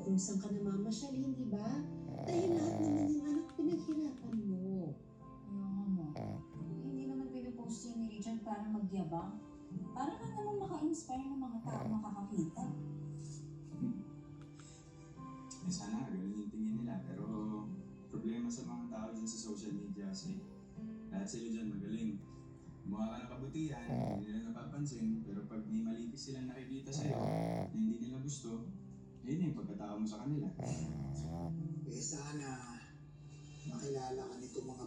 kung saan ka namamasyal, hindi ba? Dahil lahat naman yung anak pinaghirapan mo. Kaya nga mo. Hindi naman pinipost yan ni Richard para magyabang. Para lang naman maka-inspire ng mga tao makakakita. Sana nga, ganun yung tingin nila. Pero problema sa mga tao dyan sa social media kasi lahat sila dyan magaling. Gumawa ka ng kabutihan, hindi nila napapansin, pero pag may malipis silang nakikita sa'yo na hindi nila gusto, yun yung pagkatao mo sa kanila. Sana makilala ka nito mga